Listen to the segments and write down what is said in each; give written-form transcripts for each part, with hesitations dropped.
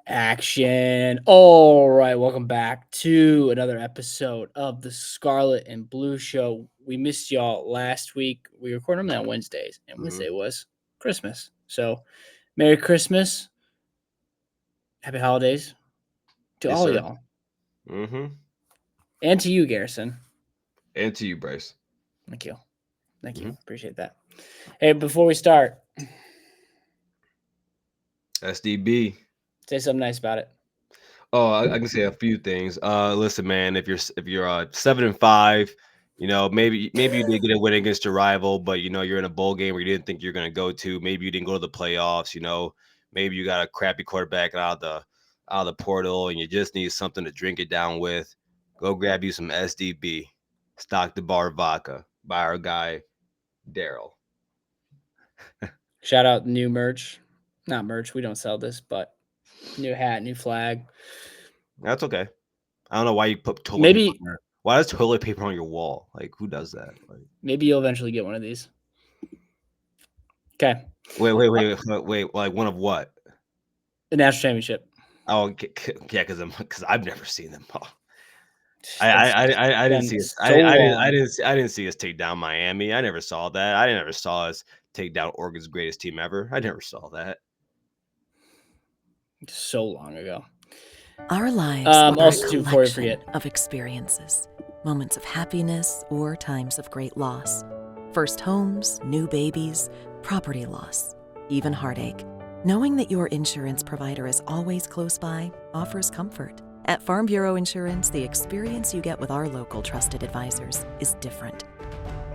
Action. All right, welcome back to another episode of the Scarlet and Blue Show. We missed y'all last week. We record them on Wednesdays, and Wednesday was Christmas. So, Merry Christmas, Happy Holidays to Yes, all sir. y'all, Mm-hmm. and to you, Garrison. And to you, Bryce. Thank you, thank you, Mm-hmm. appreciate that. Hey, before we start, SDB. say something nice about it. Oh, I can say a few things. Listen, man, if you're 7-5, maybe you did get a win against your rival, but you're in a bowl game where you didn't think you're gonna go to. Maybe you didn't go to the playoffs. Maybe you got a crappy quarterback out of the portal, and you just need something to drink it down with. Go grab you some SDB, stock the bar vodka by our guy Daryl. Shout out new merch, not merch. We don't sell this, but new hat, new flag. That's okay. I don't know why you put toilet paper Maybe on there. Why is toilet paper on your wall? Like, who does that? Like, maybe you'll eventually get one of these. Okay. wait. Like, one of what? The national championship. Oh, yeah, because I've never seen them. Oh, I didn't Been see us. so long. I didn't see us take down Miami. I never saw that. I never saw us take down Oregon's greatest team ever. I never saw that. So long ago. Our lives are a Also, too, before we collection forget, of experiences, moments of happiness or times of great loss. First homes, new babies, property loss, even heartache. Knowing that your insurance provider is always close by offers comfort. At Farm Bureau Insurance, the experience you get with our local trusted advisors is different.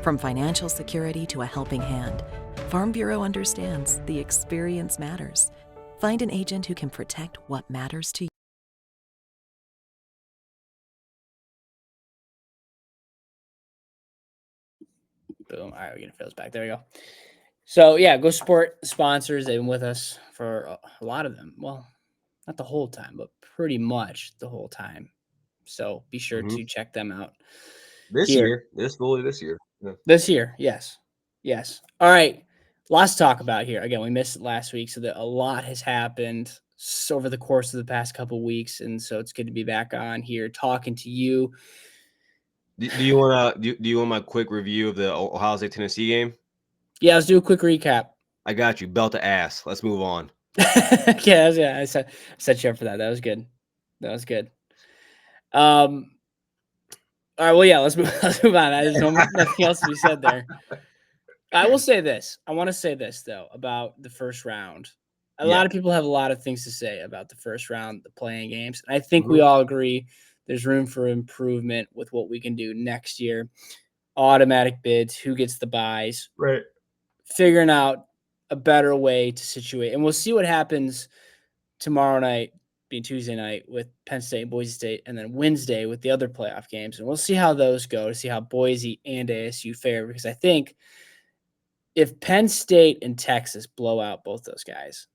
From financial security to a helping hand, Farm Bureau understands the experience matters. Find an agent who can protect what matters to you. boom. All right, we're getting Phil's back. There we go. So yeah, go support sponsors. They've been with us for a lot of them. Well, not the whole time, but pretty much the whole time. So be sure Mhm. to check them out This here year, this year. Yeah. this year. Yes, yes. All right, lots to talk about here. Again, we missed it last week, so that a lot has happened over the course of the past couple of weeks, and so it's good to be back on here talking to you. Do you want to do you want my quick review of the Ohio State Tennessee game? Yeah, let's do a quick recap. I got you. Belt to ass. Let's move on. Yeah, I set you up for that. That was good. That was good. All right, well, yeah, let's move on. There's nothing else to be said there. I will say this. I want to say this though about the first round. A Yeah. lot of people have a lot of things to say about the first round, the playing games. And I think we Mhm. all agree there's room for improvement with what we can do next year. Automatic bids, who gets the buys, Right. figuring out a better way to situate. And we'll see what happens tomorrow night, being Tuesday night, with Penn State and Boise State, and then Wednesday with the other playoff games. And we'll see how those go, to see how Boise and ASU fare, because I think if Penn State and Texas blow out both those guys,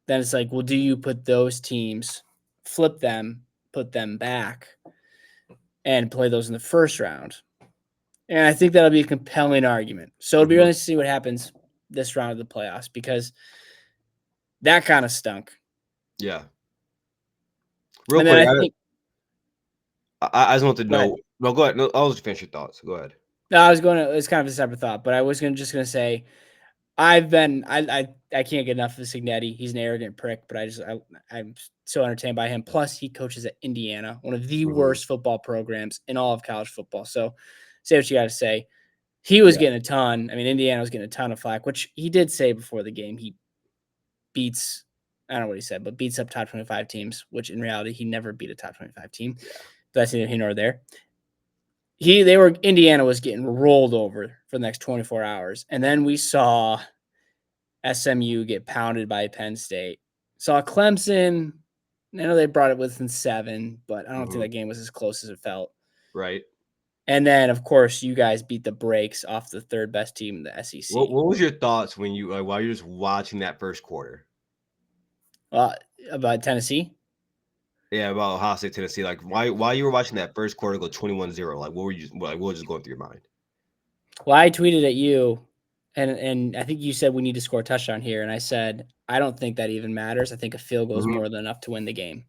then it's like, well, do you put those teams, flip them, put them back, and play those in the first round? And I think that'll be a compelling argument. So it'll be really interesting to see what happens this round of the playoffs, because that kind of stunk. Yeah. Real And then quick, I think, I just want to go ahead. know. No, go ahead. No, I'll just finish your thoughts. Go ahead. No, I was going to. It's kind of a separate thought, but I was just going to say, I can't get enough of Signetti. He's an arrogant prick, but I'm so entertained by him. Plus, he coaches at Indiana, one of the worst football programs in all of college football. So, say what you got to say. He was getting a ton. I mean, Indiana was getting a ton of flack, which he did say before the game. He beats, I don't know what he said, but beats up top 25 teams, which in reality he never beat a top 25 team. Yeah. But that's neither here nor there. Indiana was getting rolled over for the next 24 hours. And then we saw SMU get pounded by Penn State. Saw Clemson. I know they brought it within 7, but I don't think that game was as close as it felt. Right. And then, of course, you guys beat the brakes off the third best team in the SEC. What was your thoughts when you while you're just watching that first quarter? About Tennessee? Yeah, about Ohio State, Tennessee. Like, why you were watching that first quarter go 21-0? Like, what was just going through your mind? Well, I tweeted at you And I think you said we need to score a touchdown here, and I said I don't think that even matters. I think a field goal is more than enough to win the game.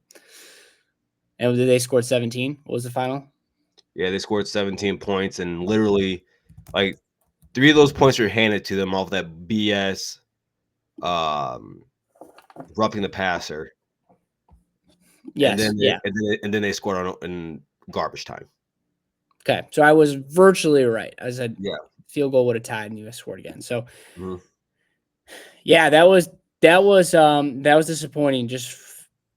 And they scored 17. What was the final? Yeah, they scored 17 points, and literally, like 3 of those points were handed to them off that BS, roughing the passer. Yes, and then they scored in garbage time. Okay, so I was virtually right. I said Yeah. field goal would have tied, and you scored again. So, Mhm. yeah, that was disappointing. Just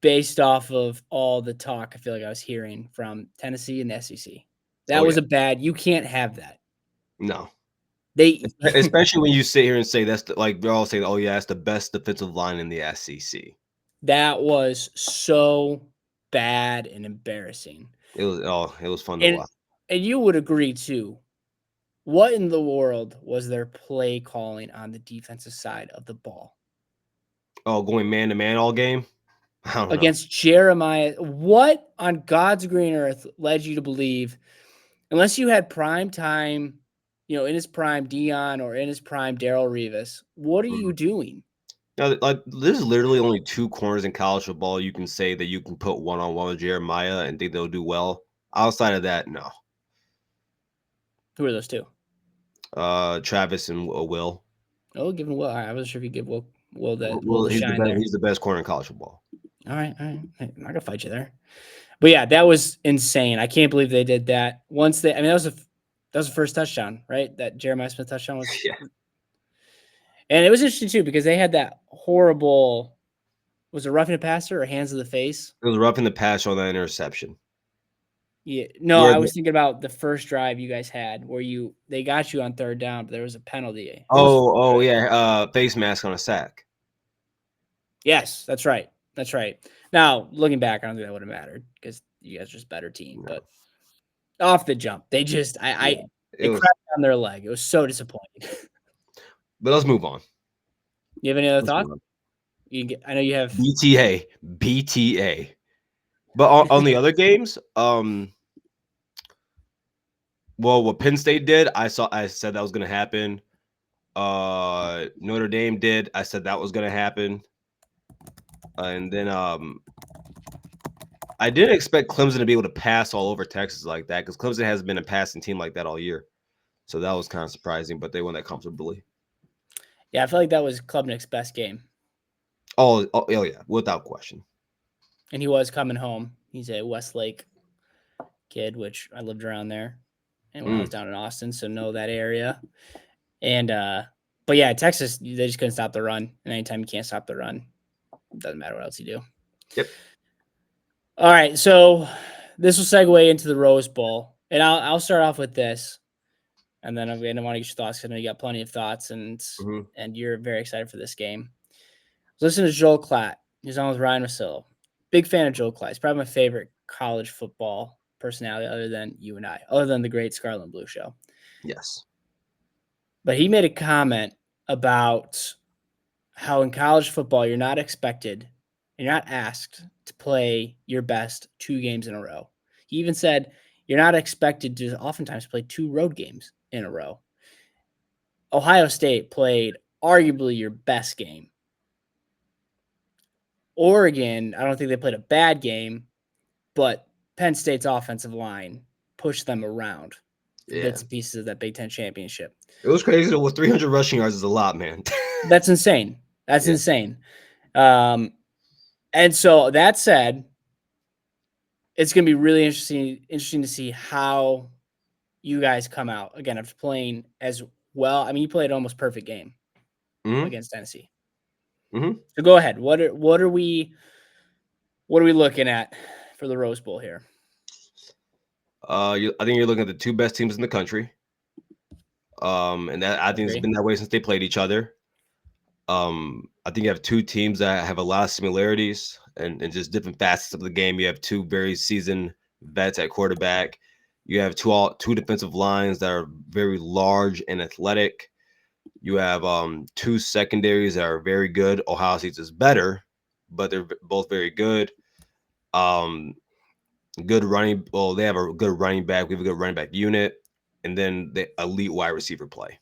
based off of all the talk, I feel like I was hearing from Tennessee and the SEC. That was a bad. You can't have that. No. They Especially when you sit here and say that's they're all saying, "Oh yeah, that's the best defensive line in the SEC." That was so bad and embarrassing. It was fun to watch. And you would agree too. What in the world was their play calling on the defensive side of the ball? Oh, going man to man all game? I don't know. Against Jeremiah. What on God's green earth led you to believe, unless you had prime time, in his prime Dillon or in his prime Darrelle Revis, what are you doing? Now, there's literally only 2 corners in college football you can say that you can put one-on-one with Jeremiah and think they'll do well. Outside of that, no. Who are those 2? Travis and Will. Oh, give him Will. I wasn't sure if you give Will Will, the shine there. He's the best corner in college football. All right. I'm not gonna fight you there. But yeah, that was insane. I can't believe they did that. That was the first touchdown, right? That Jeremiah Smith touchdown was. Yeah. And it was interesting too because they had that horrible. Was it roughing the passer or hands to the face? It was roughing the pass on that interception. Yeah. No, I was thinking about the first drive you guys had where they got you on 3rd down, but there was a penalty. Yeah. Face mask on a sack. Yes, that's right. That's right. Now, looking back, I don't think that would have mattered because you guys are just a better team. No. But off the jump, they just it cracked on their leg. It was so disappointing. But let's move on. You have any other thoughts? I know you have BTA. But on the other games, well, what Penn State did, I said that was going to happen. Notre Dame did, I said that was going to happen. And then I didn't expect Clemson to be able to pass all over Texas like that because Clemson hasn't been a passing team like that all year. So that was kind of surprising, but they won that comfortably. Yeah, I feel like that was Klubnik's best game. Oh yeah, without question. And he was coming home. He's a Westlake kid, which I lived around there. And when I was down in Austin, so know that area. And but yeah, Texas, they just couldn't stop the run. And anytime you can't stop the run, it doesn't matter what else you do. Yep. All right, so this will segue into the Rose Bowl. And I'll start off with this. And then I want to get your thoughts because I know you got plenty of thoughts and you're very excited for this game. Listen to Joel Klatt. He's on with Ryan Russillo. Big fan of Joel Klatt. He's probably my favorite college football personality other than you and I, other than the great Scarlet and Blue show. Yes. But he made a comment about how in college football you're not expected, you're not asked to play your best 2 games in a row. He even said you're not expected to oftentimes play 2 road games in a row. Ohio State played arguably your best game. Oregon, I don't think they played a bad game, but Penn State's offensive line pushed them around bits and pieces of that Big Ten championship. It was crazy. With 300 rushing yards is a lot, man. That's insane. That's insane. And so that said, it's going to be really interesting to see how you guys come out again after playing as well. I mean, you played almost perfect game against Tennessee. So go ahead. What are we looking at for the Rose Bowl here? I think you're looking at the 2 best teams in the country. And that I think it's been that way since they played each other. I think you have 2 teams that have a lot of similarities and just different facets of the game. You have 2 very seasoned vets at quarterback. You have two defensive lines that are very large and athletic. You have 2 secondaries that are very good. Ohio State's is better, but they're both very good. Good running. Well, they have a good running back. We have a good running back unit, and then the elite wide receiver play.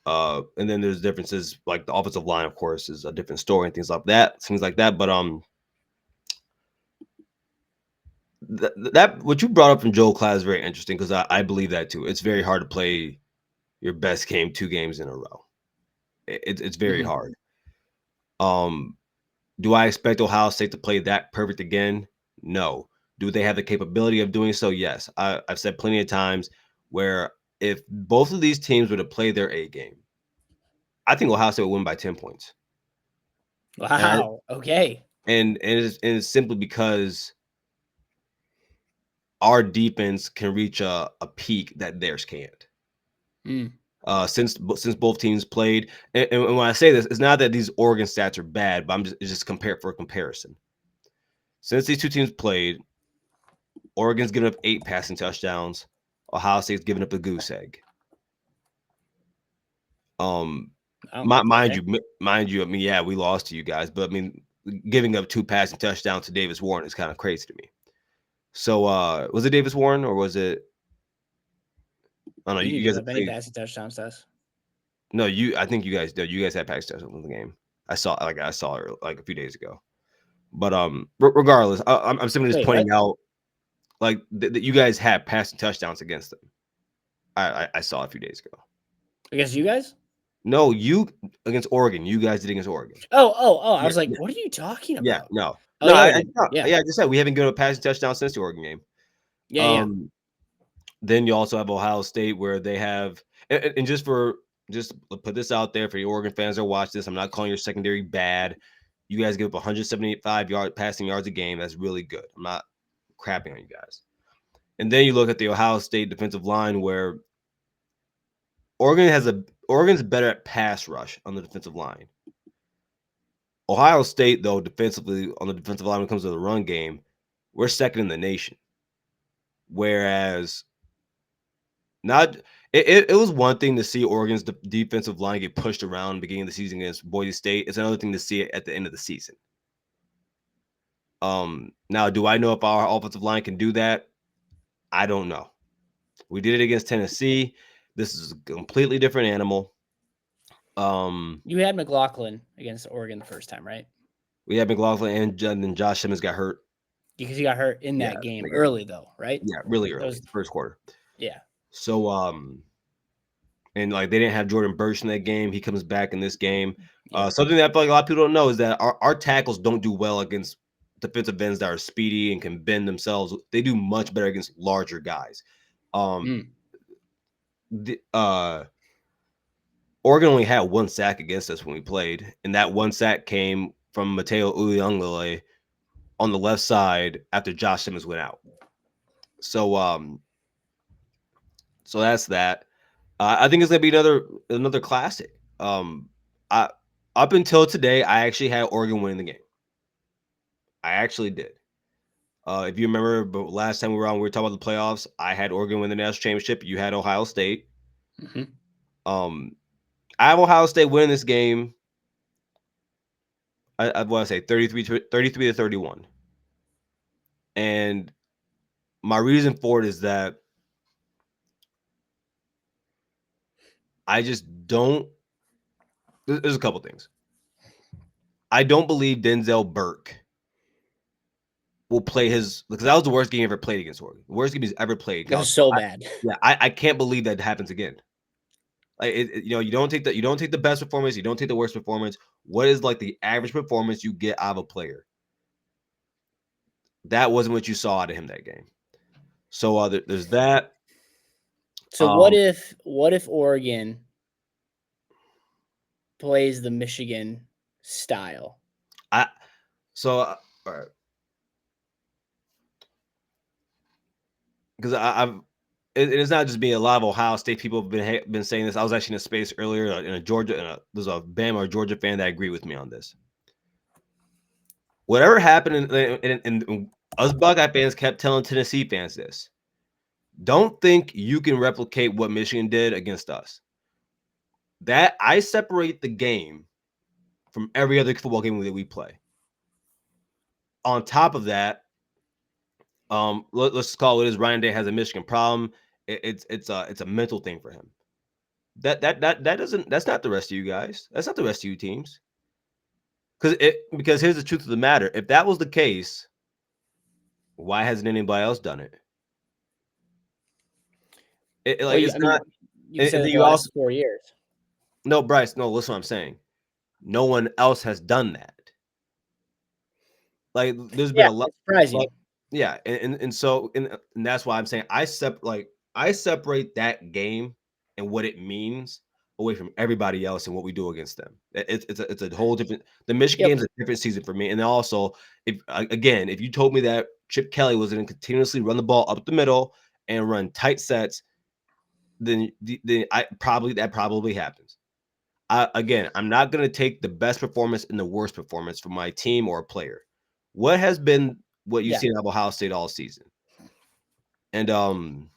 And then there's differences like the offensive line, of course, is a different story and things like that. But that what you brought up from Joel Klatt is very interesting because I believe that too. It's very hard to play your best game 2 games in a row. It's very hard. Do I expect Ohio State to play that perfect again? No. Do they have the capability of doing so? Yes. I've said plenty of times where if both of these teams were to play their A game, I think Ohio State would win by 10 points. Wow. Okay. And it's simply because our defense can reach a peak that theirs can't. Since both teams played, and when I say this, it's not that these Oregon stats are bad, but it's just compare for a comparison. Since these two teams played, Oregon's given up 8 passing touchdowns. Ohio State's given up a goose egg. Mind you, I mean, yeah, we lost to you guys, but I mean, giving up 2 passing touchdowns to Davis Warren is kind of crazy to me. So, was it Davis Warren or was it? I don't know. You guys have any passing touchdowns to us? No, I think you guys did. You guys had passing touchdowns in the game. I saw it like a few days ago. But regardless, I'm simply just pointing out, like that you guys had passing touchdowns against them. I saw a few days ago. Against you guys? No, you against Oregon. You guys did against Oregon. Oh! I was like, what are you talking about? Yeah, no. I just said we haven't given a passing touchdown since the Oregon game. Yeah. Then you also have Ohio State where they have, and just put this out there for the Oregon fans that watch this. I'm not calling your secondary bad. You guys give up 175 passing yards a game. That's really good. I'm not crapping on you guys. And then you look at the Ohio State defensive line where Oregon's better at pass rush on the defensive line. Ohio State, though, defensively on the defensive line when it comes to the run game, we're second in the nation. Whereas it was one thing to see Oregon's defensive line get pushed around beginning of the season against Boise State. It's another thing to see it at the end of the season. Now, do I know if our offensive line can do that? I don't know. We did it against Tennessee. This is a completely different animal. You had McLaughlin against Oregon the first time, right? We had McLaughlin and then Josh Simmons got hurt. Because he got hurt in that game early, though, right? Yeah, really early, first quarter. Yeah. So, and like they didn't have Jordan Burch in that game. He comes back in this game. Something that I feel like a lot of people don't know is that our tackles don't do well against defensive ends that are speedy and can bend themselves. They do much better against larger guys. Oregon only had 1 sack against us when we played, and that 1 sack came from Mateo Uyunglele on the left side after Josh Simmons went out. So, so that's that. I think it's gonna be another classic. Up until today, I actually had Oregon winning the game. I actually did. If you remember, but last time we were talking about the playoffs. I had Oregon win the national championship. You had Ohio State. I have Ohio State winning this game. I want to say 33 to 31. And my reason for it is that I just don't. There's a couple things. I don't believe Denzel Burke will play because that was the worst game he ever played against Oregon. The worst game he's ever played. That was so bad. I can't believe that happens again. Like you don't take the best performance, you don't take the worst performance. What is like the average performance you get out of a player? That wasn't what you saw out of him that game. So there's that. So what if Oregon plays the Michigan style? All right. Because it's not just being a lot of Ohio State people have been saying this. I was actually in a space earlier in a Georgia, there's a Bama or Georgia fan that agreed with me on this. Whatever happened, and us Buckeye fans kept telling Tennessee fans this. Don't think you can replicate what Michigan did against us. That I separate the game from every other football game that we play. On top of that, let's call it as Ryan Day has a Michigan problem. It's a mental thing for him. That's not the rest of you guys. That's not the rest of you teams. Because here's the truth of the matter. If that was the case, why hasn't anybody else done it? Well, It's not. you've said And it then the you last also 4 years. no, Bryce. No, listen, what I'm saying. No one else has done that. Like, there's been Yeah, a lot. it's surprising. Like, yeah, and so and that's why I'm saying I separate that game and what it means away from everybody else and what we do against them. It's a whole different. The Michigan game's a different season for me. And then also, if you told me that Chip Kelly was going to continuously run the ball up the middle and run tight sets, then that probably happens. Again, I'm not going to take the best performance and the worst performance from my team or a player. What has been what you've seen out of Ohio State all season? And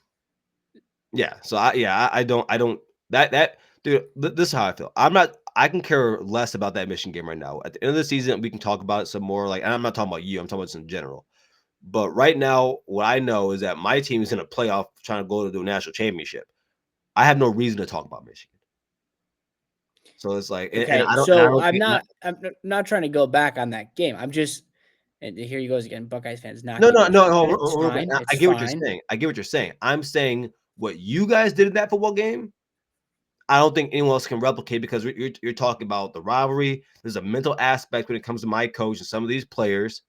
yeah. So I don't that dude. This is how I feel. I can care less about that Michigan game right now. At the end of the season, we can talk about it some more. Like, and I'm not talking about you. I'm talking about this in general. But right now, what I know is that my team is in a playoff trying to go to the national championship. I have no reason to talk about Michigan. So it's like, and Okay, I don't. And I so don't I'm think, not trying to go back on that game. I'm just, and here he goes again. Buckeyes fans not no, giving no, a no, shit. no. It's fine. I It's get what you're fine. saying. I get what you're saying. I'm saying what you guys did in that football game, I don't think anyone else can replicate because you're talking about the rivalry. There's a mental aspect when it comes to my coach and some of these players.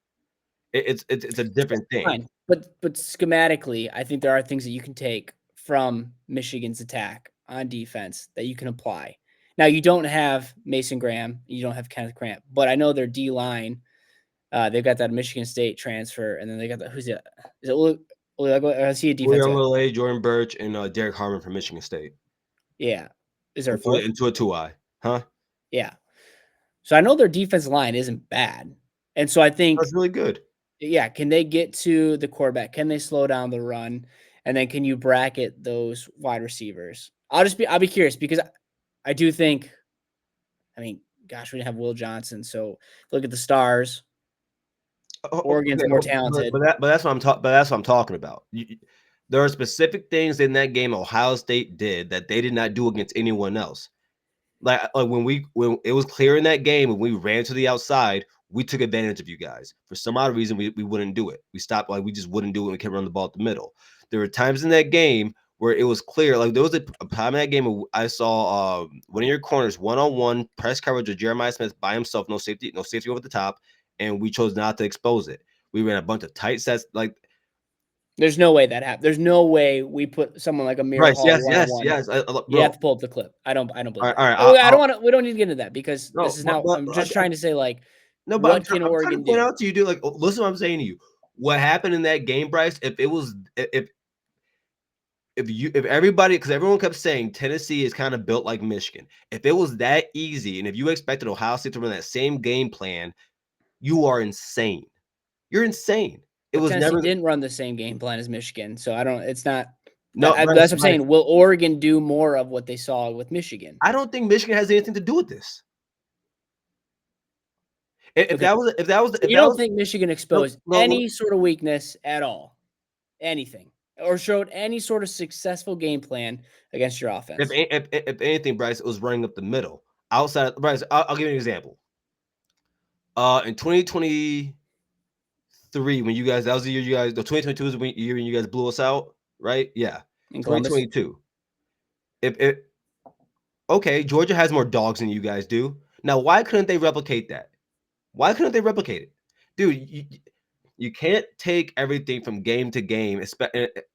It's a different thing. Fine. But schematically, I think there are things that you can take from Michigan's attack on defense that you can apply. Now, you don't have Mason Graham, you don't have Kenneth Grant, but I know their D line. They've got that Michigan State transfer, and then they got that. Who's it? Is it is he a defensive? William Jordan Birch, and Derek Harmon from Michigan State. Yeah. Is there a fourth? Into a 2-eye, huh? Yeah. So I know their defensive line isn't bad, and so I think That's really good. yeah, can they get to the quarterback? Can they slow down the run? And then can you bracket those wide receivers? I'll be curious because I do think, I mean, gosh, we didn't have Will Johnson. So look at the stars. Oregon's more talented. But that's what I'm talking about. There are specific things in that game Ohio State did that they did not do against anyone else. Like when it was clear in that game when we ran to the outside, we took advantage of you guys. For some odd reason, we wouldn't do it. We stopped, like we just wouldn't do it. We kept running the ball at the middle. There were times in that game where it was clear. Like there was a time in that game where I saw one of your corners one-on-one press coverage of Jeremiah Smith by himself, no safety over the top, and we chose not to expose it. We ran a bunch of tight sets. Like there's no way that happened. There's no way we put someone like a Mira Bryce, Hall yes. one-on-one. You have to pull up the clip. I don't believe all that. right, I don't want to. We don't need to get into that because no, this is not. I'm just trying to say like, no, but what can I'm trying to Oregon point do? out to you, dude. Like, listen, to what I'm saying to you. What happened in that game, Bryce? If everybody, because everyone kept saying Tennessee is kind of built like Michigan. If it was that easy, and if you expected Ohio State to run that same game plan, you are insane. You're insane. It But was Tennessee never. didn't run the same game plan as Michigan, so I don't. It's not. No, That's what I'm saying. Will Oregon do more of what they saw with Michigan? I don't think Michigan has anything to do with this. If You don't think Michigan exposed no, any sort of weakness at all, anything, or showed any sort of successful game plan against your offense? If anything, Bryce, it was running up the middle. Outside, Bryce, I'll give you an example. In 2023, when you guys, that was the year you guys, the 2022 is the year when you guys blew us out, right? Yeah. In Columbus? 2022. Okay, Georgia has more dogs than you guys do. Now, why couldn't they replicate that? Why couldn't they replicate it? Dude, you can't take everything from game to game and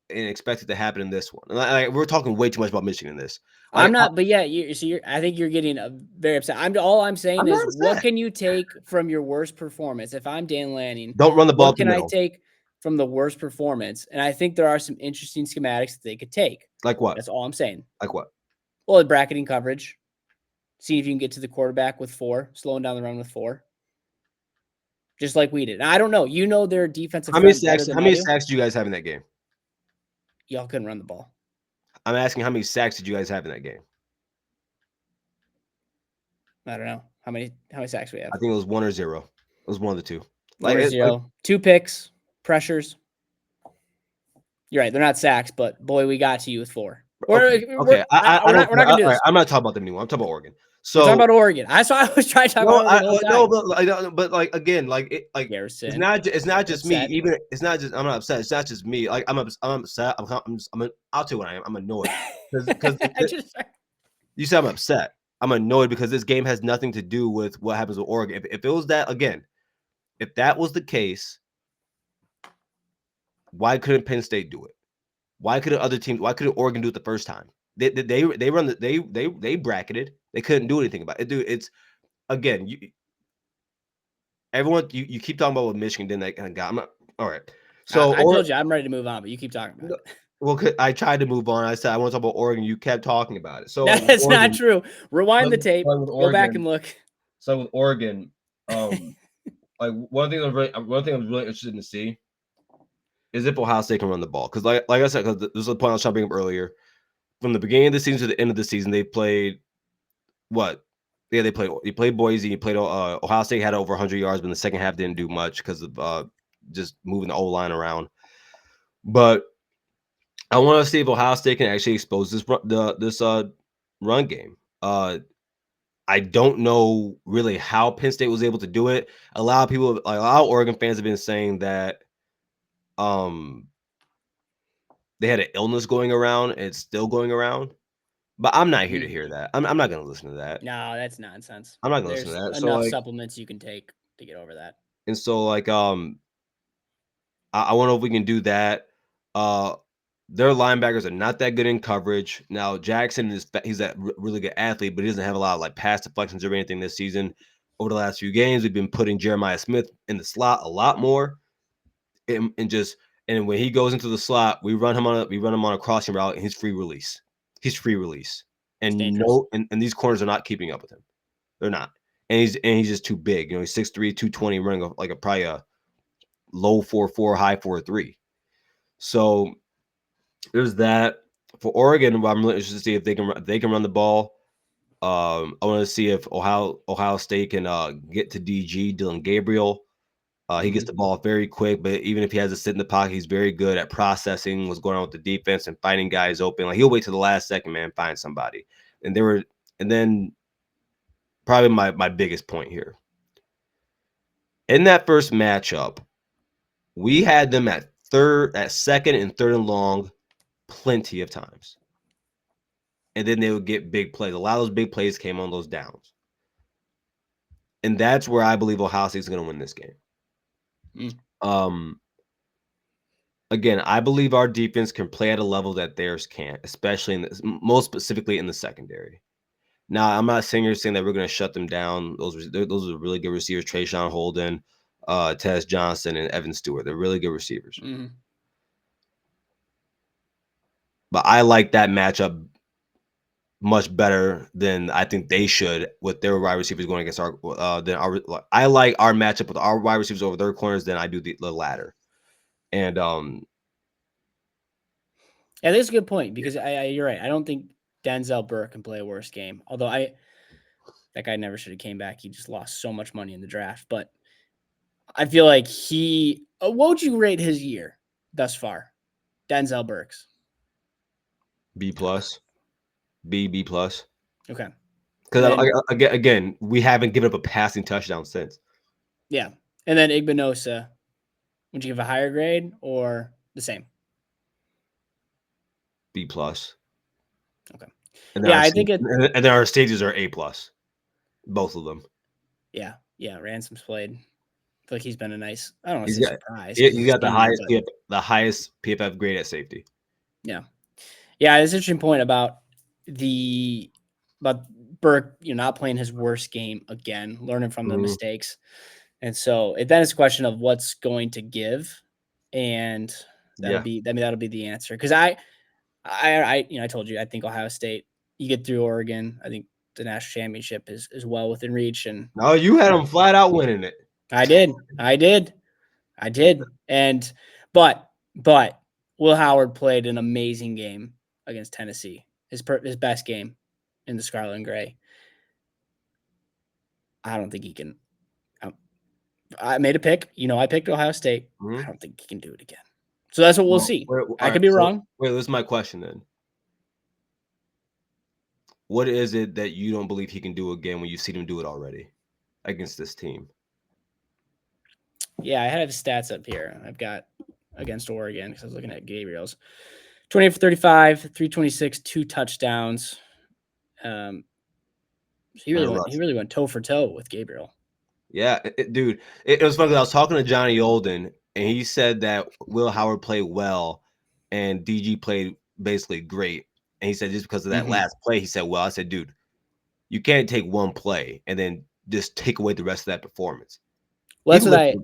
expect it to happen in this one. Like, we're talking way too much about Michigan in this. Like, I'm not, but yeah, I think you're getting very upset. All I'm saying is, what can you take from your worst performance? If I'm Dan Lanning, don't run the ball. What can I take from the worst performance? And I think there are some interesting schematics that they could take. Like what? That's all I'm saying. Like what? Well, bracketing coverage. See if you can get to the quarterback with 4, slowing down the run with 4. Just like we did. Now, I don't know. You know their defensive How many front sacks? How many sacks did you guys have in that game? Y'all couldn't run the ball. I'm asking how many sacks did you guys have in that game? I don't know. How many sacks we have? I think it was 1 or 0. It was one of the two. 1 or 0. 2 picks, pressures. You're right. They're not sacks, but boy, we got to you with 4. Okay. We're not gonna do this. I'm not talking about them anymore. I'm talking about Oregon. We're talking So about Oregon. That's why I was trying to talk about Oregon the whole time. but like again, like Garrison, it's not just me. upset. Even it's not just I'm not upset. It's not just me. Like I'm upset. I'll tell you what I am. I'm annoyed because you said I'm upset. I'm annoyed because this game has nothing to do with what happens with Oregon. If it was that again, if that was the case, why couldn't Penn State do it? Why couldn't other teams? Why couldn't Oregon do it the first time? They run they bracketed. They couldn't do anything about it, dude. It's again, everyone you keep talking about what Michigan did that kind of got. I'm not all right. So I told you I'm ready to move on, but you keep talking about it. Well, I tried to move on. I said I want to talk about Oregon. You kept talking about it. So That's not true. Rewind the tape. Go back and look. So with Oregon, like one thing I'm really interested to see is if Ohio State can run the ball. Because like I said, because this is the point I was trying to bring up earlier. From the beginning of the season to the end of the season, they played what? Yeah, they played Boise. You played Ohio State had over 100 yards, but in the second half didn't do much because of just moving the O line around. But I want to see if Ohio State can actually expose this run game. I don't know really how Penn State was able to do it. A lot of people, like a lot of Oregon fans, have been saying that they had an illness going around and it's still going around. But I'm not here to hear that. I'm not going to listen to that. No, that's nonsense. I'm not going to listen to that. There's So enough like, supplements you can take to get over that. And so like I wonder if we can do that. Their linebackers are not that good in coverage. Now Jackson he's a really good athlete, but he doesn't have a lot of like pass deflections or anything this season. Over the last few games, we've been putting Jeremiah Smith in the slot a lot more, and when he goes into the slot, we run him on a crossing route, and he's free release. And and these corners are not keeping up with him. They're not, and he's just too big. You know, he's 6'3", 220, running probably a low 4.4, high 4.3. So there's that. For Oregon, I'm really interested to see if they can run the ball. I want to see if Ohio State can get to DG Dillon Gabriel. He gets the ball very quick, but even if he has to sit in the pocket, he's very good at processing what's going on with the defense and finding guys open. Like he'll wait to the last second, man, find somebody. And then probably my biggest point here. In that first matchup, we had them at second and third and long plenty of times. And then they would get big plays. A lot of those big plays came on those downs. And that's where I believe Ohio State is going to win this game. Again, I believe our defense can play at a level that theirs can't, especially most specifically in the secondary. Now, I'm not saying that we're going to shut them down. Those are really good receivers: Trayshawn Holden, Tez Johnson, and Evan Stewart. They're really good receivers. Mm-hmm. But I like that matchup much better than I think they should with their wide receivers going against our. I like our matchup with our wide receivers over their corners than I do the latter. And yeah, that's a good point because you're right. I don't think Denzel Burke can play a worse game. Although that guy never should have came back. He just lost so much money in the draft. But I feel like what would you rate his year thus far? Denzel Burke's B+, B+. Okay. Because again, we haven't given up a passing touchdown since. Yeah, and then Igbinosa, would you give a higher grade or the same? B+. Okay. And I think and then our stages are A+, both of them. Yeah. Ransom's played. I feel like he's been a nice. I don't know. It's a surprise. He got the highest PFF grade at safety. Yeah. It's an interesting point about Burke, not playing his worst game again, learning from the mistakes, and so then it's a question of what's going to give, and that'll be the answer. Because I told you I think Ohio State. You get through Oregon, I think the national championship is well within reach. And no, you had them flat out winning it. I did, and but Will Howard played an amazing game against Tennessee. His best game in the Scarlet and Gray. I don't think he can. I made a pick. I picked Ohio State. I don't think he can do it again. So that's what we'll see. I could be wrong. Wait, this is my question then. what is it that you don't believe he can do again when you've seen him do it already against this team? Yeah, I have stats up here. I've got against Oregon because I was looking at Gabriel's 28 for 35, 326, 2 touchdowns. He really went toe for toe with Gabriel. Yeah, dude, it was funny. I was talking to Johnny Olden, and he said that Will Howard played well, and DG played basically great. And he said just because of that last play, he said, "Well," I said, "Dude, you can't take one play and then just take away the rest of that performance." Well, that's what I.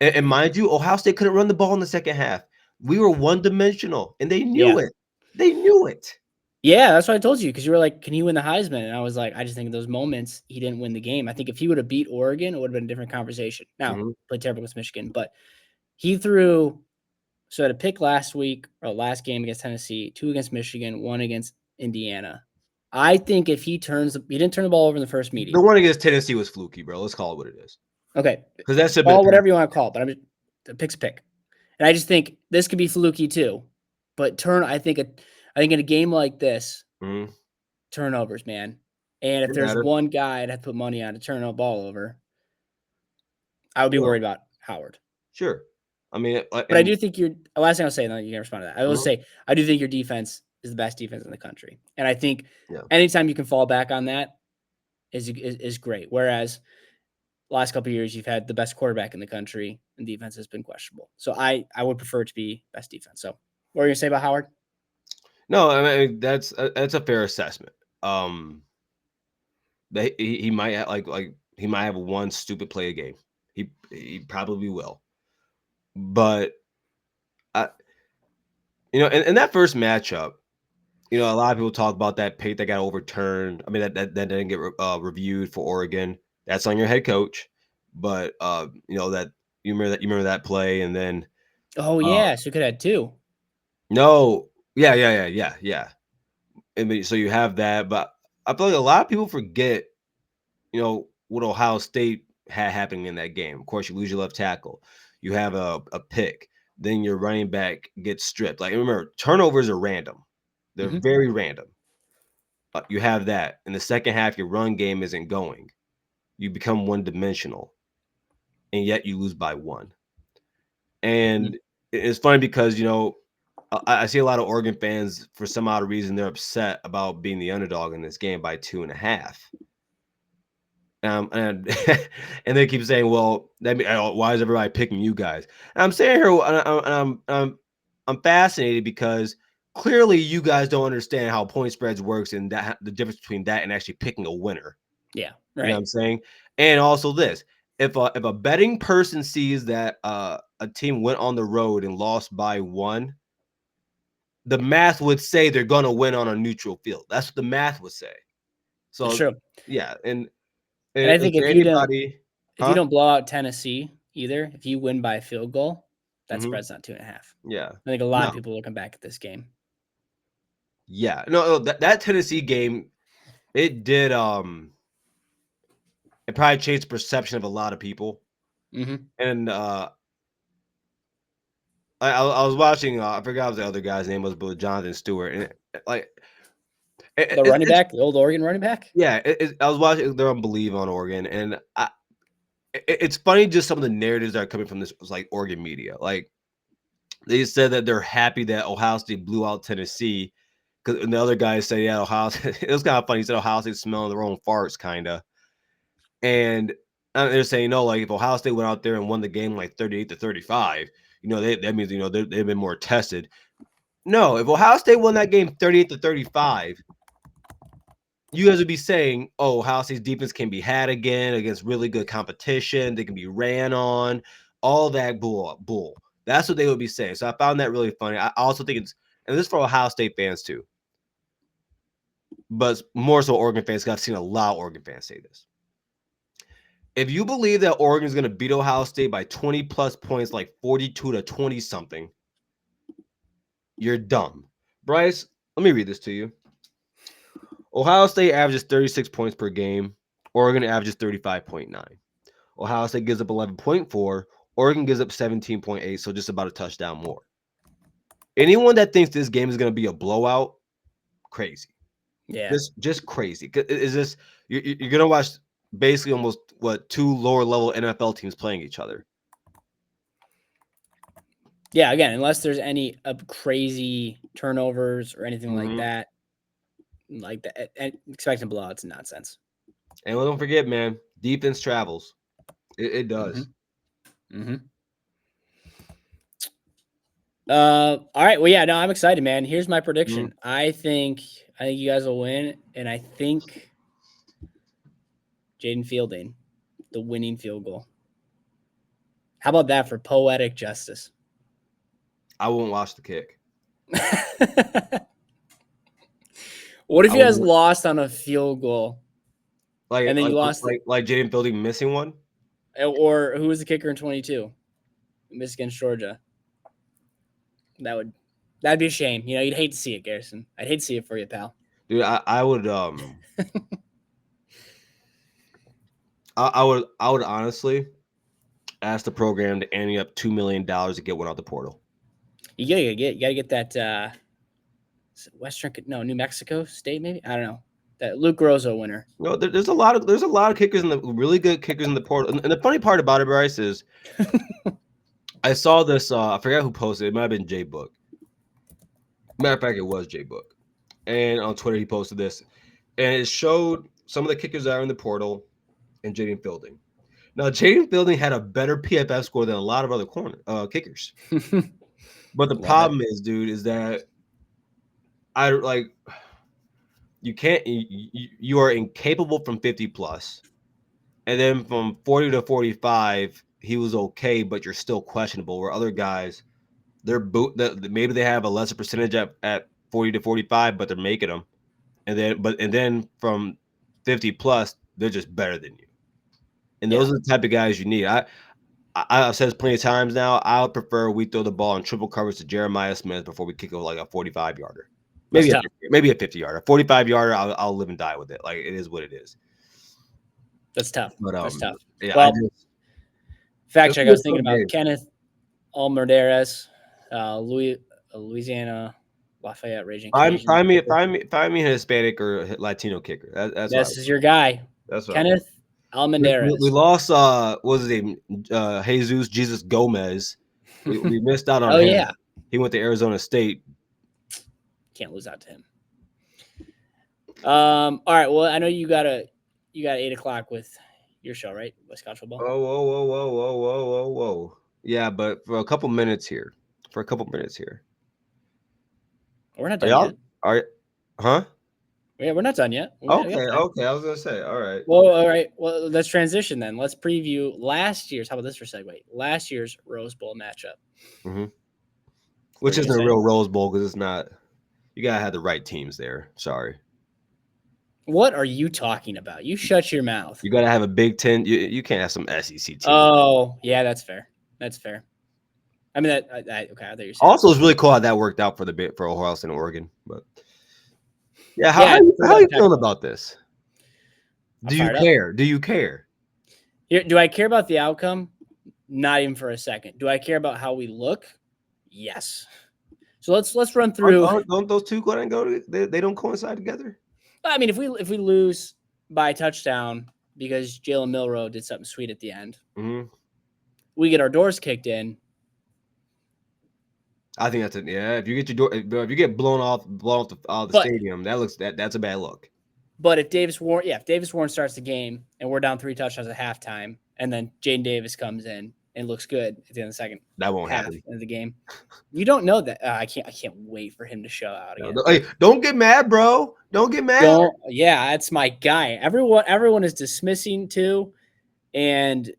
And mind you, Ohio State couldn't run the ball in the second half. We were one-dimensional, and they knew it. They knew it. Yeah, that's what I told you because you were like, "Can he win the Heisman?" And I was like, "I just think in those moments he didn't win the game. I think if he would have beat Oregon, it would have been a different conversation." Now, played terrible with Michigan, but he threw. So had a pick last week or last game against Tennessee, 2 against Michigan, 1 against Indiana. I think if he didn't turn the ball over in the first meeting. The one against Tennessee was fluky, bro. Let's call it what it is. Okay, because that's a call whatever you want to call it, but the pick's a pick, and I just think this could be fluky too. But I think in a game like this, turnovers, man. And if there's one guy I'd have to put money on to turn a ball over, I would be worried about Howard. Sure. I mean, but I do think last thing I'll say, and then you can respond to that. I will say, I do think your defense is the best defense in the country. And I think anytime you can fall back on that is great. Whereas last couple of years, you've had the best quarterback in the country and defense has been questionable. So I would prefer it to be best defense. So what are you going to say about Howard? No, I mean, that's a fair assessment. He might have, like he might have one stupid play a game. He probably will. But in that first matchup, a lot of people talk about that pick that got overturned. I mean, that didn't get reviewed for Oregon. That's on your head coach. But that you remember that play, and then so you could have had 2. No, yeah. I mean, so you have that, but I feel like a lot of people forget, what Ohio State had happening in that game. Of course, you lose your left tackle. You have a pick. Then your running back gets stripped. Like, remember, turnovers are random. They're very random. You have that. In the second half, your run game isn't going. You become one-dimensional. And yet you lose by 1. And it's funny because, I see a lot of Oregon fans, for some odd reason, they're upset about being the underdog in this game by 2.5. And they keep saying, "Well, why is everybody picking you guys?" And I'm saying here, and I'm fascinated because clearly you guys don't understand how point spreads works and that the difference between that and actually picking a winner. Yeah, right. You know what I'm saying? And also this, if a betting person sees that a team went on the road and lost by 1, the math would say they're going to win on a neutral field. That's what the math would say. So it's true. Yeah, and I think if you don't blow out Tennessee either, if you win by a field goal, that spread's not 2.5. Yeah, I think a lot of people will come back at this game. Yeah, no, that Tennessee game, it did. It probably changed the perception of a lot of people. And I was watching. I forgot what the other guy's name was, but Jonathan Stewart, and the running back, the old Oregon running back. Yeah, I was watching their Unbelieve on Oregon, and it's funny just some of the narratives that are coming from this like Oregon media. Like they said that they're happy that Ohio State blew out Tennessee, because the other guys say, yeah, Ohio State. It was kind of funny. He said Ohio State smelling their own farts, kind of. And they're saying, no, like if Ohio State went out there and won the game like 38-35, that means they've been more tested. No, if Ohio State won that game 38-35, you guys would be saying, oh, Ohio State's defense can be had again against really good competition. They can be ran on, all that bull. That's what they would be saying. So I found that really funny. I also think and this is for Ohio State fans too, but more so Oregon fans, because I've seen a lot of Oregon fans say this. If you believe that Oregon is going to beat Ohio State by 20 plus points, like 42-20 something, you're dumb. Bryce, let me read this to you. Ohio State averages 36 points per game. Oregon averages 35.9. Ohio State gives up 11.4. Oregon gives up 17.8, so just about a touchdown more. Anyone that thinks this game is going to be a blowout, crazy. Yeah. Just crazy. Is this you're gonna watch basically almost two lower level NFL teams playing each other? Yeah, again, unless there's any crazy turnovers or anything like that, and expecting blowouts is nonsense. And don't forget, man, defense travels. It does. Mm-hmm. All right. Well, yeah, no, I'm excited, man. Here's my prediction. I think you guys will win, and I think Jaden Fielding, the winning field goal. How about that for poetic justice? I won't watch the kick. What if you guys lost on a field goal? And then you lost like Jaden Fielding missing one? Or who was the kicker in 22? Miss against Georgia. That'd be a shame. You know, you'd hate to see it, Garrison. I'd hate to see it for you, pal. Dude, I would I would honestly ask the program to ante up $2 million to get one out the portal. You gotta get that New Mexico State, maybe? I don't know. That Luke Grozo winner. No, there's a lot of kickers really good kickers in the portal. And the funny part about it, Bryce, is I saw this. I forgot who posted it. It might have been Jay Book. Matter of fact, it was Jay Book. And on Twitter, he posted this, and it showed some of the kickers that are in the portal and Jaden Fielding. Now, Jaden Fielding had a better PFF score than a lot of other kickers. But the problem is, dude, is that you can't. You are incapable from 50 plus, and then from 40 to 45, he was okay, but you're still questionable. Where other guys, maybe they have a lesser percentage at 40 to 45, but they're making them, and then from 50 plus, they're just better than you. And those are the type of guys you need. I've said this plenty of times now. I would prefer we throw the ball in triple coverage to Jeremiah Smith before we kick it like a 45-yarder. Maybe a 50-yarder. 45-yarder, I'll live and die with it. Like, it is what it is. That's tough. But, that's tough. Yeah, well, fact check, I was thinking about Kenneth Almerderes, Louisiana Lafayette Raging. Find me a Hispanic or Latino kicker. This is your guy. That's Kenneth Almendarez. We lost what was his name? Jesus Gomez. We missed out on him. Yeah. He went to Arizona State. Can't lose out to him. All right. Well, I know you got 8:00 with your show, right? West Coast football. Whoa. Yeah, but for a couple minutes here. We're not done yet. Huh? Yeah, we're not done yet. Okay. I was gonna say, all right. Well, all right. Well, let's transition then. Let's preview last year's. How about this for a segue? Last year's Rose Bowl matchup. Mm-hmm. Which isn't a real Rose Bowl because it's not. You gotta have the right teams there. Sorry. What are you talking about? You shut your mouth. You gotta have a Big Ten. You can't have some SEC team. Oh, yeah, that's fair. I mean, okay. I thought you said also, it's really cool how that worked out for Ohio State and Oregon. But yeah, how are you feeling about this? Do you care? Do I care about the outcome? Not even for a second. Do I care about how we look? Yes. So let's run through. Don't those two go? They don't coincide together. I mean, if we lose by a touchdown because Jalen Milroe did something sweet at the end, we get our doors kicked in. I think that's it. Yeah, if you get blown off the stadium, that's a bad look. But if Davis Warren starts the game and we're down 3 touchdowns at halftime, and then Jaden Davis comes in and looks good at the end of the second, that won't happen of the game. You don't know that. I can't wait for him to show out again. Hey, don't get mad, bro. Don't get mad. Yeah, that's my guy. Everyone is dismissing too. And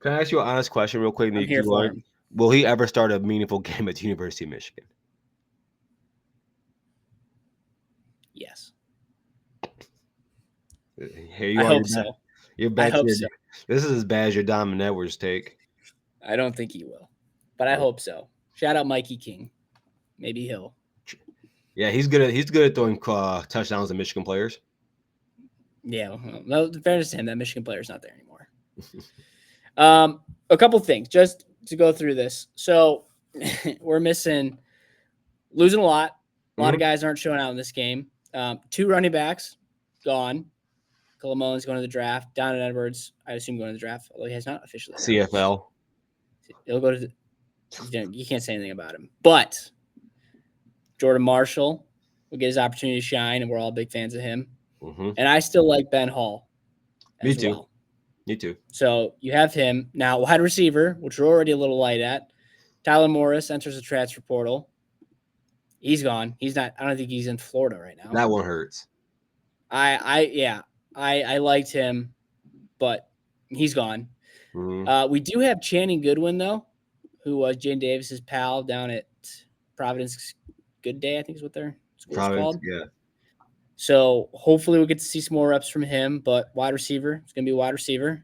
can I ask you an honest question real quick? I'm here for him. Will he ever start a meaningful game at the University of Michigan? Yes. Here you are. I hope so. You're back. So. This is as bad as your Donovan Edwards take. I don't think he will, but I hope so. Shout out Mikey King. Maybe he'll. Yeah, he's good at throwing touchdowns to Michigan players. Yeah, well, in fairness to him, that Michigan player is not there anymore. A couple things just to go through this. So we're losing a lot. A lot of guys aren't showing out in this game. 2 running backs gone. Colomone's going to the draft. Donovan Edwards, I assume, going to the draft, although he has not officially announced. CFL. He'll go to you can't say anything about him. But Jordan Marshall will get his opportunity to shine, and we're all big fans of him. Mm-hmm. And I still like Ben Hall Me as too. well. Me too. So you have him. Now, wide receiver, which we're already a little light at. Tyler Morris enters the transfer portal. He's gone. He's not. I don't think he's in Florida right now. That one hurts. I liked him, but he's gone. Mm-hmm. We do have Channing Goodwin, though, who was Jane Davis's pal down at Providence Good Day, I think is what their school's called. Yeah. So hopefully we'll get to see some more reps from him, but wide receiver, it's going to be a wide receiver.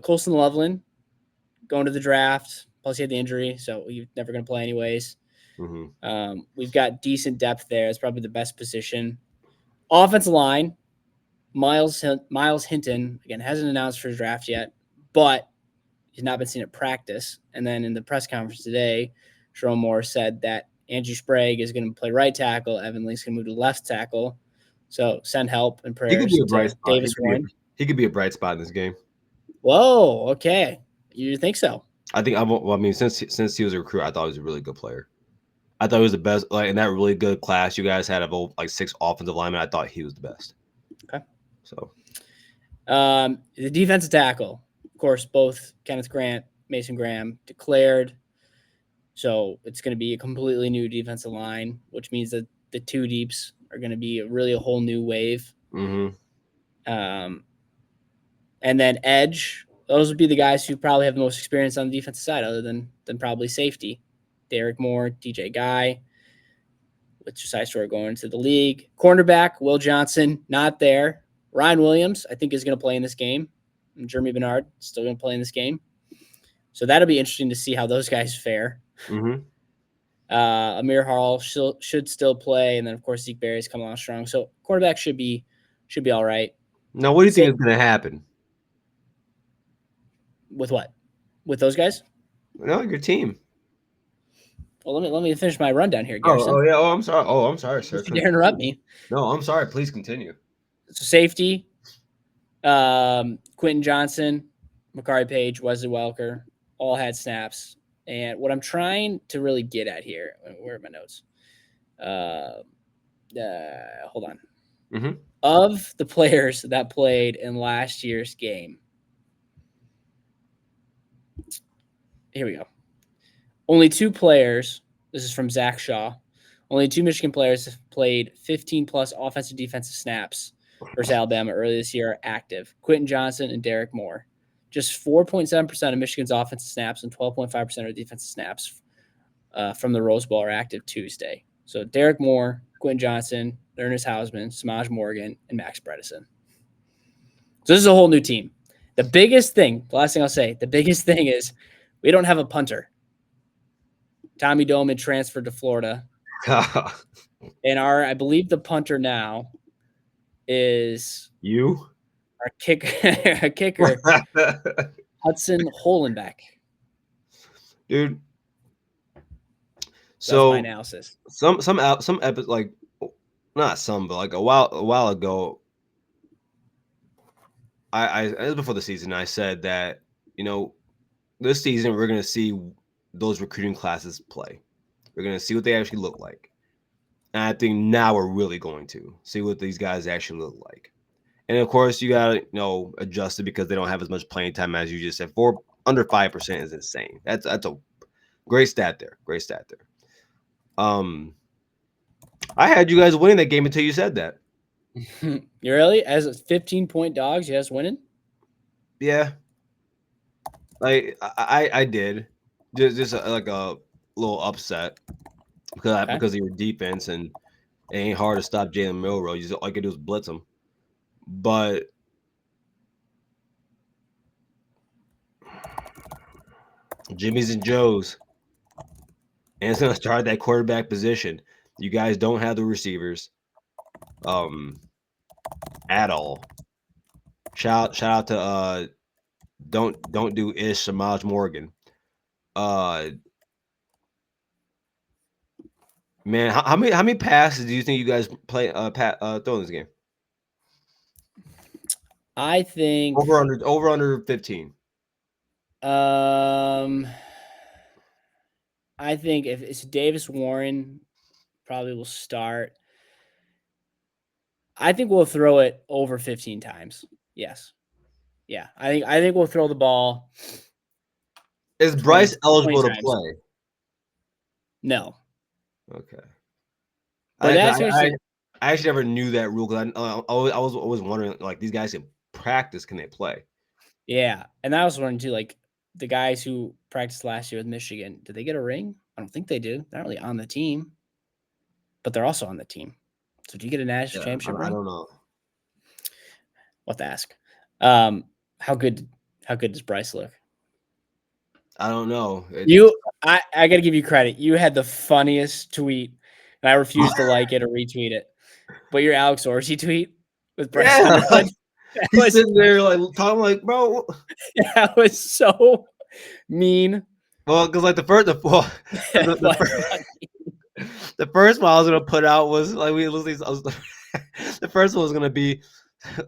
Colson Loveland going to the draft, plus he had the injury, so he's never going to play anyways. Mm-hmm. We've got decent depth there. It's probably the best position. Offensive line, Miles Hinton, again, hasn't announced for his draft yet, but he's not been seen at practice. And then in the press conference today, Jerome Moore said that Andrew Sprague is going to play right tackle. Evan Link's going to move to left tackle. So send help and prayers to Davis Warren. He could be a bright spot in this game. Whoa, okay. You think so? I think since he was a recruit, I thought he was a really good player. I thought he was the best. Like in that really good class you guys had of like 6 offensive linemen, I thought he was the best. Okay. So, the defensive tackle, of course, both Kenneth Grant, Mason Graham declared. So it's going to be a completely new defensive line, which means that the 2 deeps are going to be a whole new wave. mm-hmm. And then edge, those would be the guys who probably have the most experience on the defensive side, other than probably safety. Derek Moore, DJ Guy, with Josiah Stewart going into the league. Cornerback, Will Johnson, not there. Ryan Williams, I think, is going to play in this game. And Jeremy Bernard, still going to play in this game. So that'll be interesting to see how those guys fare. Mm-hmm. Amir Hall should still play, and then of course Zeke Berry's coming on strong. So quarterback should be all right. Now, what do you think is going to happen with what? With those guys? No, your team. Well, let me finish my rundown here, Garrison. Oh yeah. I'm sorry, sir. You dare interrupt me. No, I'm sorry. Please continue. So safety, Quentin Johnson, Makari Page, Wesley Welker, all had snaps. And what I'm trying to really get at here, where are my notes? Hold on. Mm-hmm. Of the players that played in last year's game, here we go. Only 2 players, this is from Zach Shaw, only 2 Michigan players have played 15-plus offensive defensive snaps versus Alabama earlier this year are active. Quentin Johnson and Derek Moore. Just 4.7% of Michigan's offensive snaps and 12.5% of defensive snaps from the Rose Bowl are active Tuesday. So Derek Moore, Quentin Johnson, Ernest Hausman, Samaj Morgan, and Max Bredesen. So this is a whole new team. The biggest thing, the last thing I'll say, the biggest thing is we don't have a punter. Tommy Doman transferred to Florida. And I believe the punter now is you. Our kicker, Hudson Holenbeck. Dude. So that's my analysis. Some episodes, like not some, but like a while ago, it was before the season. I said that this season we're gonna see those recruiting classes play. We're gonna see what they actually look like, and I think now we're really going to see what these guys actually look like. And of course, you gotta adjust it because they don't have as much playing time as you just said. Under 5% is insane. That's a great stat there. I had you guys winning that game until you said that. You really? As a 15-point dogs, you guys winning? Yeah. Like I did. Just like a little upset because of your defense, and it ain't hard to stop Jalen Milroe. You just all you can do is blitz him. But Jimmy's and Joe's, and it's gonna start that quarterback position. You guys don't have the receivers, at all. Shout out to don't do ish Samaj Morgan. Man, how many passes do you think you guys play throw in this game? I think Over under 15. I think if it's Davis Warren, probably will start. I think we'll throw it over 15 times. Yes. Yeah. I think we'll throw the ball Is 20, Bryce 20 eligible to times. play? No. Okay. But that's I actually never knew that rule because I was always wondering, like, these guys in practice, can they play? yeah. And I was wondering too, like the guys who practiced last year with Michigan, did they get a ring? I don't think they do. They're not really on the team, but they're also on the team. So do you get a national championship I ring? don't know. We'll have to ask. How good does Bryce look? I don't know. I gotta give you credit. You had the funniest tweet, and I refused to like it or retweet it. But your Alex Orsi tweet with Bryce Yeah, Underwood, he's sitting there like talking like, bro. that was so mean. Well, because like the first one I was gonna put out was like the first one was gonna be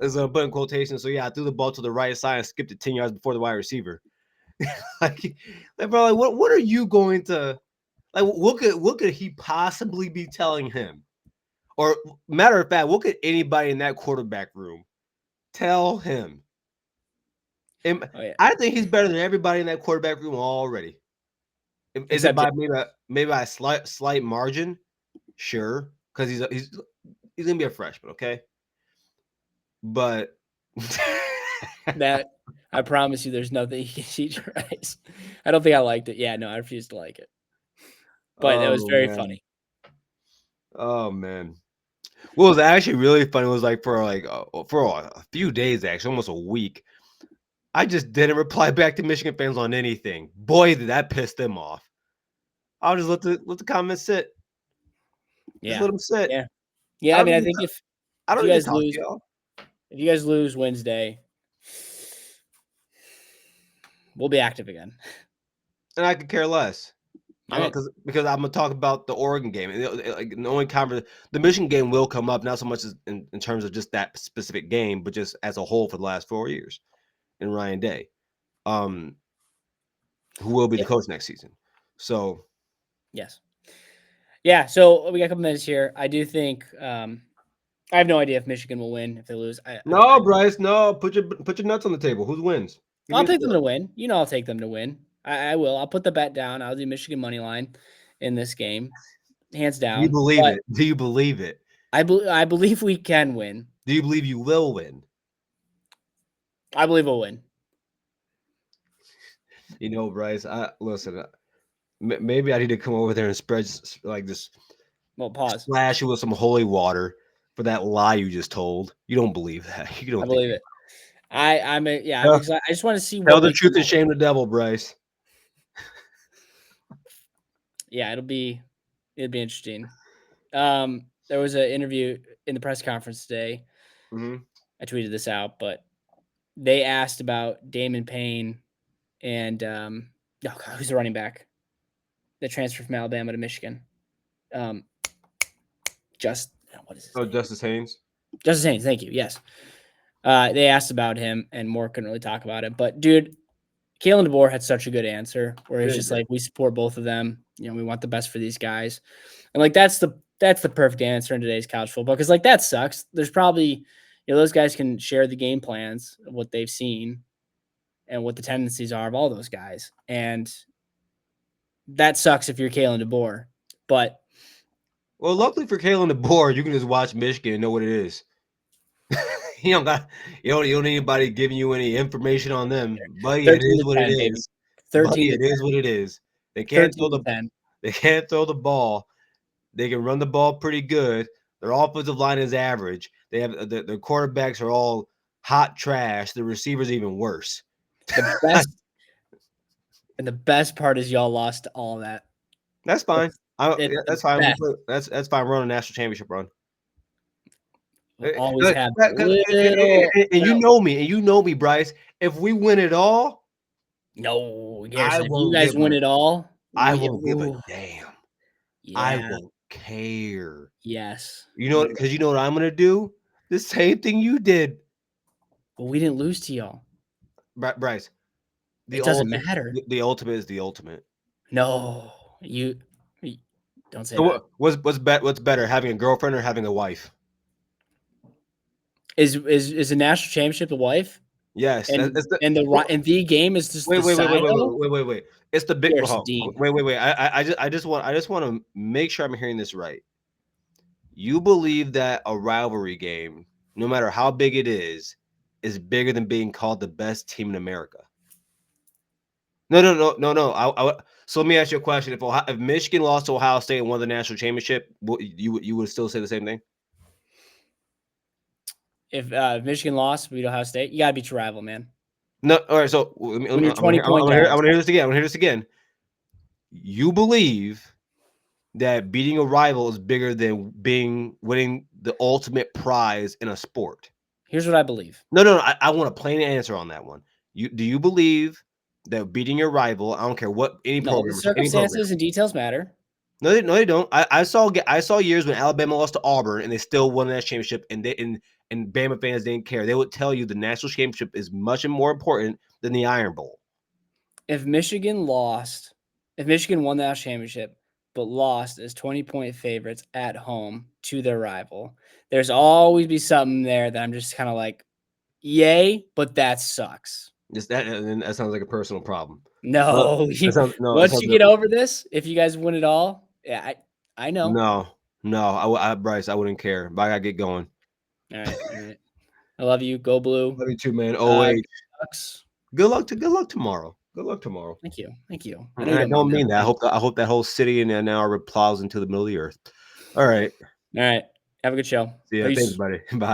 is gonna put in quotation. So yeah, I threw the ball to the right side and skipped it 10 yards before the wide receiver. like bro, like what are you going to like? What could he possibly be telling him? Or matter of fact, what could anybody in that quarterback room tell him? And Oh yeah, I think he's better than everybody in that quarterback room already. Is it except by maybe by a slight margin? Sure, because he's gonna be a freshman, okay? But that I promise you, there's nothing you can teach Bryce. I don't think I liked it. Yeah, no, I refused to like it. But it was oh very man, funny. oh man. What was actually really funny was like for a few days, actually almost a week. I just didn't reply back to Michigan fans on anything. Boy, did that piss them off. I'll just let the comments sit. Just Yeah, let them sit. yeah, yeah. I I don't mean, I need think to, if I don't you need to guys talk to lose, y'all. if you guys lose Wednesday, we'll be active again. And I could care less. All right. Because I'm gonna talk about the Oregon game. And like the only the Michigan game will come up, not so much as in terms of just that specific game, but just as a whole for the last 4 years in Ryan Day. Who will be the Yeah. coach next season. So Yes. Yeah. So we got a couple minutes here. I do think I have no idea if Michigan will win if they lose. no, Bryce, no, put your nuts on the table. Who wins? Give me I'll a take them score. to win. You know, I'll take them to win. I will. I'll put the bet down. I'll do Michigan money line in this game, hands Do you down. believe But it? Do you believe it? I believe we can win. Do you believe you will win? I believe we'll win. You know, Bryce, listen. Maybe I need to come over there and spread like this. Well, pause. Splash you with some holy water for that lie you just told. You don't believe that. You don't I think believe it. I'm Yeah. excited. I just want to see Tell what the we truth come and up shame the devil, Bryce. yeah, it'll be interesting. There was an interview in the press conference today. Mm-hmm. I tweeted this out, but they asked about Damon Payne and who's the running back that transferred from Alabama to Michigan? What is his name? Justice Haynes. Justice Haynes. Thank you. Yes. They asked about him, and Moore couldn't really talk about it. But dude, Kalen DeBoer had such a good answer where it's just like, we support both of them. You know, we want the best for these guys. And like, that's the perfect answer in today's college football. Cause like, that sucks. There's probably, those guys can share the game plans of what they've seen and what the tendencies are of all those guys. And that sucks if you're Kalen DeBoer, but well, luckily for Kalen DeBoer, you can just watch Michigan and know what it is. you don't need anybody giving you any information on them. Buddy, it is what it is. Buddy, it is what it is. They can't throw the ball. They can run the ball pretty good. Their offensive line is average. They have their quarterbacks are all hot trash. The receivers even worse. The best and the best part is y'all lost all that. That's fine. That's fine. That's fine. We're on a national championship run. We'll always have and you know me, Bryce. If we win it all, no, Garrison, if you guys win it all, I won't give a damn. Yeah. I won't care. Yes. You know, because you know what I'm gonna do? The same thing you did, But we didn't lose to y'all. Bryce. It doesn't matter. The ultimate is the ultimate. No, you don't say So that. what's better, having a girlfriend or having a wife? Is a national championship a wife? Yes, And the game is just wait. the Wait. It's the big. Pierce Dean. Wait. I just want to make sure I'm hearing this right. You believe that a rivalry game, no matter how big it is bigger than being called the best team in America? No. So let me ask you a question: If Michigan lost to Ohio State and won the national championship, you would still say the same thing? If Michigan lost, beat Ohio State, you gotta beat your rival, man. No, all right. So When you're 20-point I down. want to hear this again. I want to hear this again. You believe that beating a rival is bigger than winning the ultimate prize in a sport? Here's what I believe. No. I want a plain answer on that one. Do you believe that beating your rival? I don't care what any program. The circumstances and details matter. No, they don't. I saw years when Alabama lost to Auburn and they still won that championship, and Bama fans didn't care. They would tell you the national championship is much more important than the Iron Bowl. If Michigan won the national championship, but lost as 20-point favorites at home to their rival, there's always be something there that I'm just kind of like, yay, but that sucks. That sounds like a personal problem. No, once you get over this, if you guys win it all, yeah, I know. No, Bryce, I wouldn't care. But I gotta get going. All right. I love you. Go Blue. Love you too, man. Good luck tomorrow. Good luck tomorrow. Thank you. I don't mean that. I hope that whole city and now plows into the middle of the earth. All right. Have a good show. See ya. Thanks, buddy. Bye.